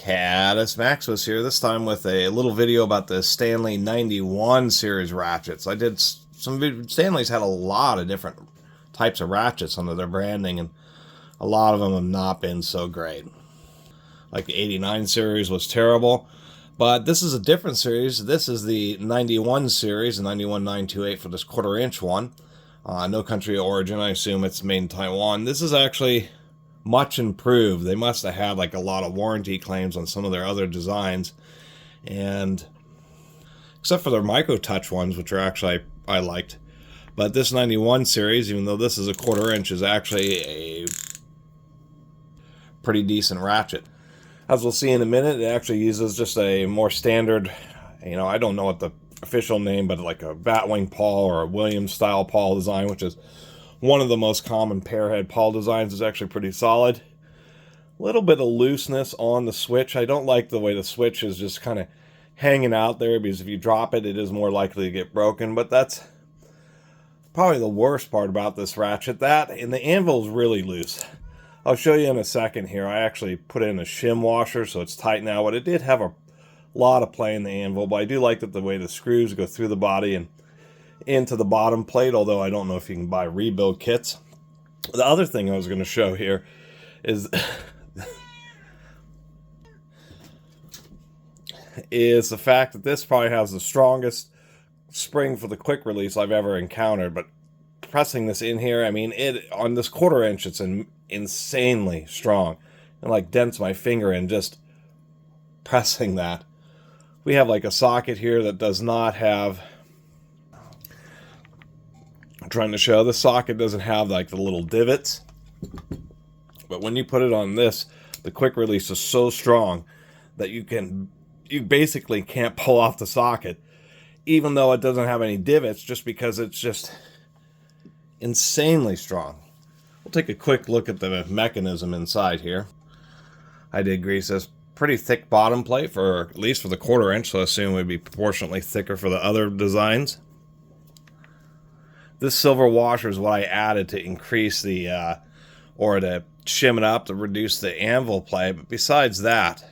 Catus Maximus here, this time with a little video about the Stanley 91 series ratchets. I did some Stanley's had a lot of different types of ratchets under their branding, and a lot of them have not been so great. Like the 89 series was terrible, but this is a different series. This is the 91 series, the 91-928 for this 1/4 inch one. No country of origin, I assume it's made in Taiwan. This is actually much improved. They must have had like a lot of warranty claims on some of their other designs, and except for their micro touch ones, which are actually I liked. But this 91 series, even though this is a 1/4 inch, is actually a pretty decent ratchet. As we'll see in a minute, it actually uses just a more standard, I don't know what the official name, but like a batwing pawl or a Williams style pawl design, which is one of the most common pairhead pawl designs. Is actually pretty solid. A little bit of looseness on the switch. I don't like the way the switch is just kind of hanging out there, because if you drop it, it is more likely to get broken. But that's probably the worst part about this ratchet. That, and the anvil is really loose. I'll show you in a second here. I actually put in a shim washer, so it's tight now, but it did have a lot of play in the anvil. But I do like that the way the screws go through the body and into the bottom plate, although I don't know if you can buy rebuild kits. The other thing I was going to show here is is the fact that this probably has the strongest spring for the quick release I've ever encountered. But pressing this in here, I mean, it on this 1/4 inch, it's insanely strong, and like dents my finger in just pressing that. We have like a socket here that does not have, I'm trying to show, the socket doesn't have like the little divots, but when you put it on this, the quick release is so strong that you basically can't pull off the socket, even though it doesn't have any divots, just because it's just insanely strong. We'll take a quick look at the mechanism inside here. I did grease this. Pretty thick bottom plate, for at least for the 1/4 inch, so I assume it would be proportionately thicker for the other designs. This silver washer is what I added to increase the, or to shim it up to reduce the anvil play. But besides that,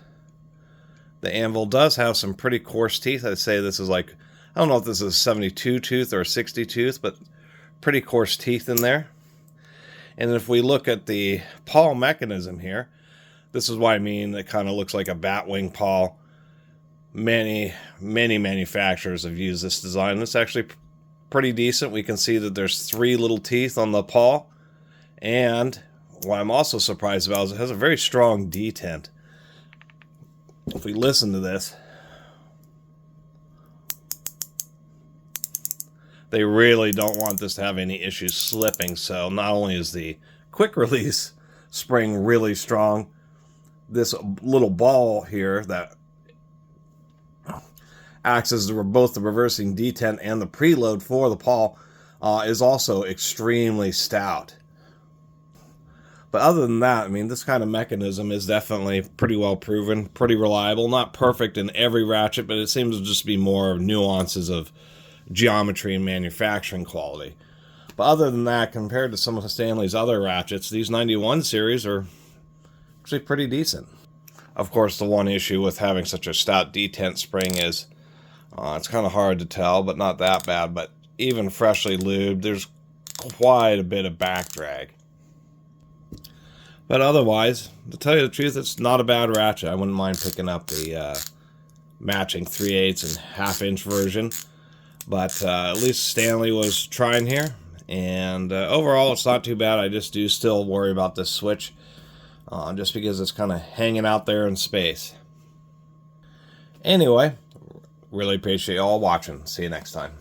the anvil does have some pretty coarse teeth. I'd say this is like, I don't know if this is a 72 tooth or a 60 tooth, but pretty coarse teeth in there. And if we look at the pawl mechanism here, this is what I mean. It kind of looks like a batwing pawl. Many manufacturers have used this design. It's actually pretty decent. We can see that there's 3 little teeth on the pawl. And what I'm also surprised about is it has a very strong detent. If we listen to this, they really don't want this to have any issues slipping. So not only is the quick release spring really strong, this little ball here that acts as both the reversing detent and the preload for the pawl is also extremely stout. But other than that, I mean, this kind of mechanism is definitely pretty well proven, pretty reliable. Not perfect in every ratchet, but it seems to just be more nuances of geometry and manufacturing quality. But other than that, compared to some of Stanley's other ratchets, these 91 series are actually pretty decent. Of course, the one issue with having such a stout detent spring is it's kind of hard to tell, but not that bad. But even freshly lubed, there's quite a bit of back drag. But otherwise, to tell you the truth, it's not a bad ratchet. I wouldn't mind picking up the matching 3/8 and 1/2 inch version. But at least Stanley was trying here. And overall, it's not too bad. I just do still worry about this switch, just because it's kind of hanging out there in space. Anyway, really appreciate you all watching. See you next time.